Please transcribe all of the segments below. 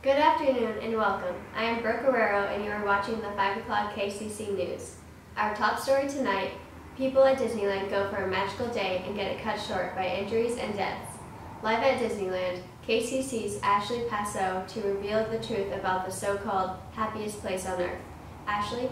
Good afternoon and welcome. I am Brooke Guerrero and you are watching the 5 o'clock KCC News. Our top story tonight, people at Disneyland go for a magical day and get it cut short by injuries and deaths. Live at Disneyland, KCC's Ashley Passeau to reveal the truth about the so-called happiest place on earth. Ashley?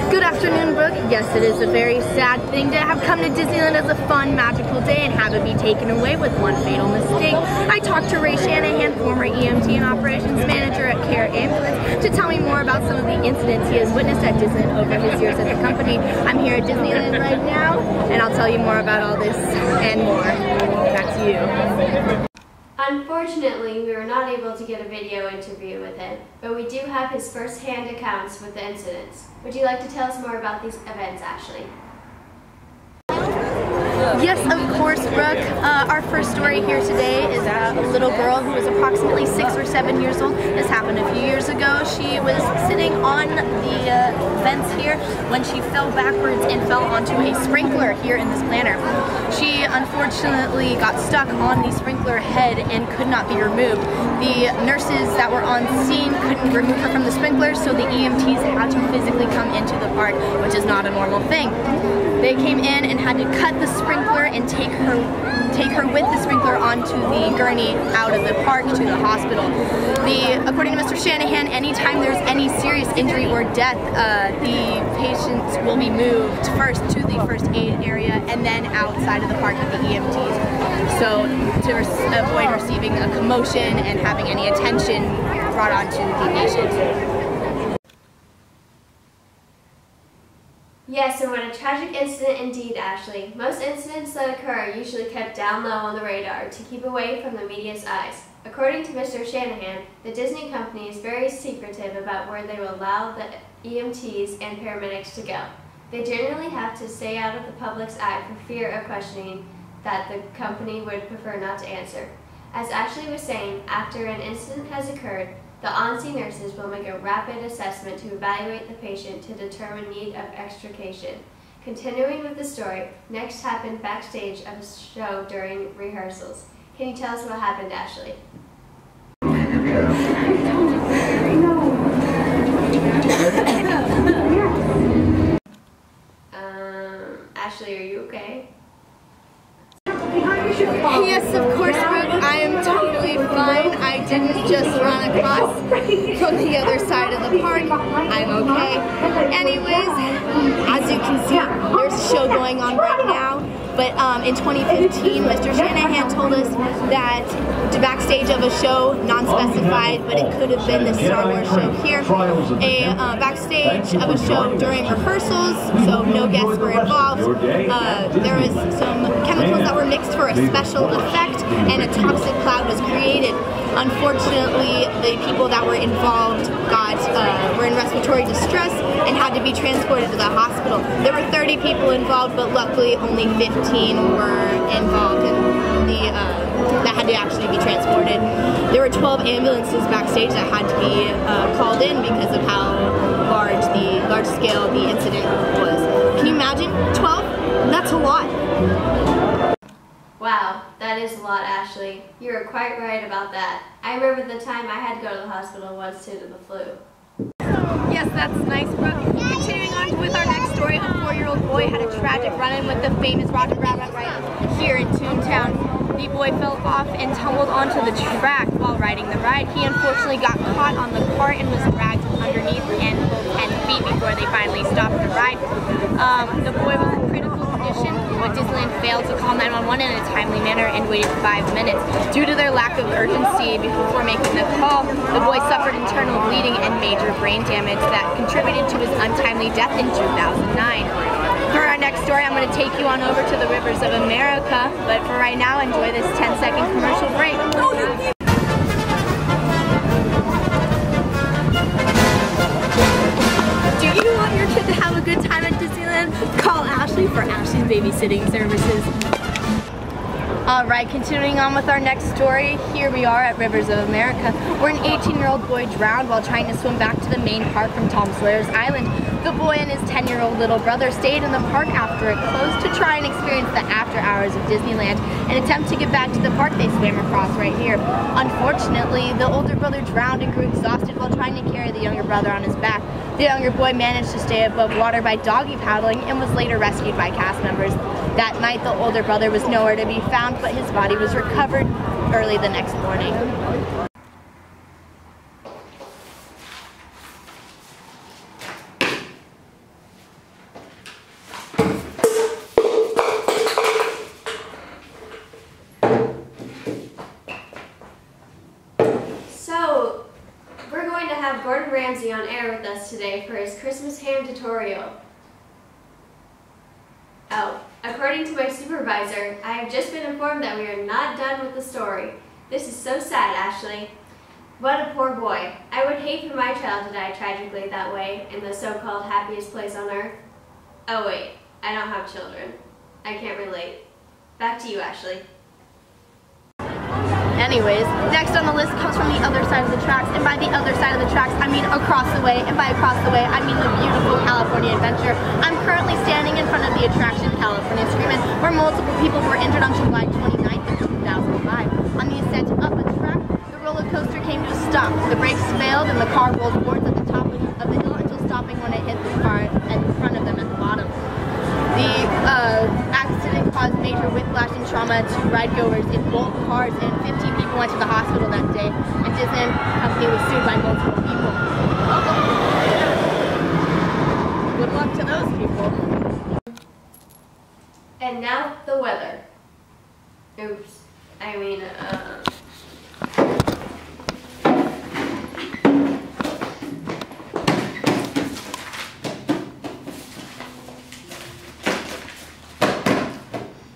Good afternoon, Brooke. Yes, it is a very sad thing to have come to Disneyland as a fun, magical day and have it be taken away with one fatal mistake. I talked to Ray Shanahan, former EMT and operations manager at Care Ambulance, to tell me more about some of the incidents he has witnessed at Disneyland over his years at the company. I'm here at Disneyland right now, and I'll tell you more about all this and more. Back to you. Unfortunately, we were not able to get a video interview with him, but we do have his first-hand accounts with the incidents. Would you like to tell us more about these events, Ashley? Yes, of course, Brooke. Our first story here today is a little girl who was approximately 6 or 7 years old. This happened a few years ago. She was sitting on the fence here when she fell backwards and fell onto a sprinkler here in this planter. She unfortunately got stuck on the sprinkler head and could not be removed. The nurses that were on scene couldn't remove her from the sprinkler, so the EMTs had to physically come into the park, which is not a normal thing. They came in and had to cut the sprinkler and take her with the sprinkler onto the gurney out of the park to the hospital. According to Mr. Shanahan, anytime there's any serious injury or death, the patients will be moved first to the first aid area and then outside of the park with the EMTs. So to avoid receiving a commotion and having any attention brought onto the patient. Yes, and what a tragic incident indeed, Ashley. Most incidents that occur are usually kept down low on the radar to keep away from the media's eyes. According to Mr. Shanahan, the Disney company is very secretive about where they will allow the EMTs and paramedics to go. They generally have to stay out of the public's eye for fear of questioning that the company would prefer not to answer. As Ashley was saying, after an incident has occurred, the on-scene nurses will make a rapid assessment to evaluate the patient to determine need of extrication. Continuing with the story, next happened backstage of a show during rehearsals. Can you tell us what happened, Ashley? Ashley, are you okay? Yes, of course, Brooke. I am totally fine. I didn't just run across from the other side of the park. I'm okay. Anyways, as you can see, there's a show going on right now. But in 2015, Mr. Shanahan told us that backstage of a show, non-specified, but it could have been the Star Wars show here, backstage of a show during rehearsals, so no guests were involved. There was some chemicals that were mixed for a special effect, and a toxic cloud was created. Unfortunately, the people that were involved were in respiratory distress and had to be transported to the hospital. There were 30 people involved, but luckily only 15 were involved that had to actually be transported. There were 12 ambulances backstage that had to be called in because of how large scale the incident was. Can you imagine? 12? That's a lot. Wow, that is a lot, Ashley. You were quite right about that. I remember the time I had to go to the hospital once due to the flu. Yes, that's nice, Brooke. Continuing on with our next story, a 4-year-old boy had a tragic run-in with the famous Roger Rabbit right here in Toontown. The boy fell off and tumbled onto the track while riding the ride. He unfortunately got caught on the cart and was dragged underneath and pulled 10 feet before they finally stopped the ride. The boy was in critical condition, but Disneyland failed to call 911 in a timely manner and waited 5 minutes. Due to their lack of urgency before making the call, the boy suffered internal bleeding and major brain damage that contributed to his untimely death in 2009. For our next story, I'm going to take you on over to the rivers of America, but for right now, enjoy this 10-second commercial break. Do you want your kid to have a good time at Disneyland? Call Ashley for Ashley's babysitting services. Alright, continuing on with our next story, here we are at Rivers of America, where an 18-year-old boy drowned while trying to swim back to the main park from Tom Sawyer's Island. The boy and his 10-year-old little brother stayed in the park after it closed to try and experience the after hours of Disneyland. In an attempt to get back to the park, they swam across right here. Unfortunately, the older brother drowned and grew exhausted while trying to carry the younger brother on his back. The younger boy managed to stay above water by doggy paddling and was later rescued by cast members. That night, the older brother was nowhere to be found, but his body was recovered early the next morning. So, we're going to have Gordon Ramsay on air with us today for his Christmas ham tutorial. Oh, according to my supervisor, I have just been informed that we are not done with the story. This is so sad, Ashley. What a poor boy. I would hate for my child to die tragically that way in the so-called happiest place on earth. Oh wait, I don't have children. I can't relate. Back to you, Ashley. Anyways, next on the list comes from the other side of the tracks, and by the other side of the tracks, I mean across the way, and by across the way, I mean the beautiful California Adventure. I'm currently standing in front of the attraction California Screamin', where multiple people were injured on July 29th of 2005. On the ascent up the track, the roller coaster came to a stop. The brakes failed, and the car rolled forwards at the top of the hill until stopping when it hit the car in front of them at the bottom. The accident caused major whiplash and trauma to ridegoers in both cars, and 15 people went to the hospital that day, and Disney Company was sued by multiple people. Good luck to those people. And now, the weather. Oops. I mean,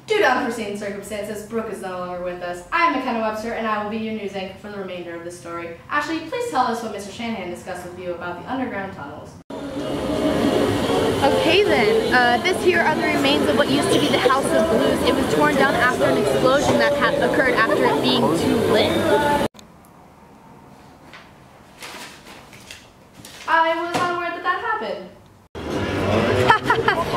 Due to unforeseen circumstances, Brooke is no longer with us. I am McKenna Webster, and I will be your news anchor for the remainder of this story. Ashley, please tell us what Mr. Shanahan discussed with you about the underground tunnels. Okay then, this here are the remains of what used to be the House of Blues. It was torn down after an explosion that occurred after it being too lit. I was unaware that that happened.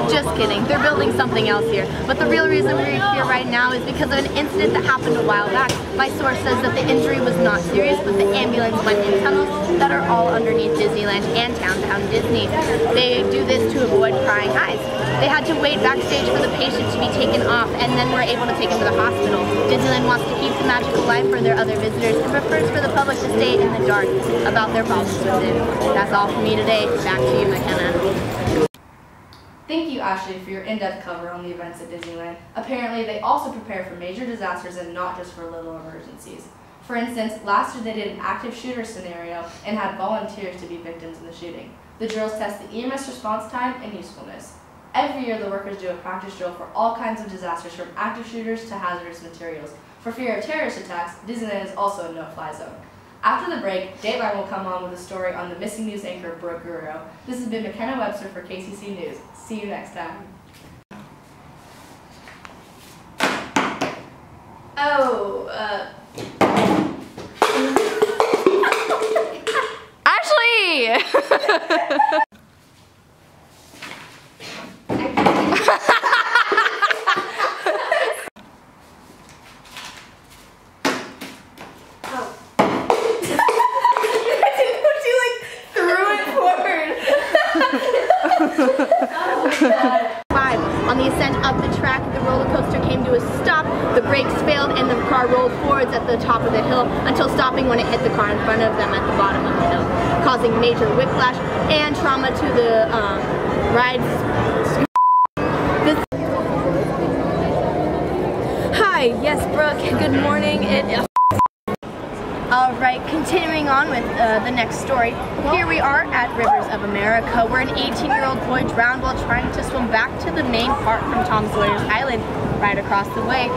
Just kidding, they're building something else here. But the real reason we're here right now is because of an incident that happened a while back. My source says that the injury was not serious, but the ambulance went in tunnels that are all underneath Disneyland and Downtown Disney. They do this to avoid prying eyes. They had to wait backstage for the patient to be taken off, and then were able to take him to the hospital. Disneyland wants to keep the magic alive for their other visitors and prefers for the public to stay in the dark about their problems with it. That's all for me today. Back to you, McKenna. Thank you, Ashley, for your in-depth cover on the events at Disneyland. Apparently, they also prepare for major disasters and not just for little emergencies. For instance, last year they did an active shooter scenario and had volunteers to be victims in the shooting. The drills test the EMS response time and usefulness. Every year, the workers do a practice drill for all kinds of disasters, from active shooters to hazardous materials. For fear of terrorist attacks, Disneyland is also a no-fly zone. After the break, Dateline will come on with a story on the missing news anchor, Brooke Guerrero. This has been McKenna Webster for KCC News. See you next time. Ashley! On the ascent up the track, the roller coaster came to a stop, the brakes failed, and the car rolled forwards at the top of the hill until stopping when it hit the car in front of them at the bottom of the hill, causing major whiplash and trauma to the rides. Hi, yes, Brooke, good morning. Alright, continuing on with the next story. Here we are at Rivers of America, where an 18-year-old boy drowned while trying to swim back to the main park from Tom Sawyer's Island, right across the way.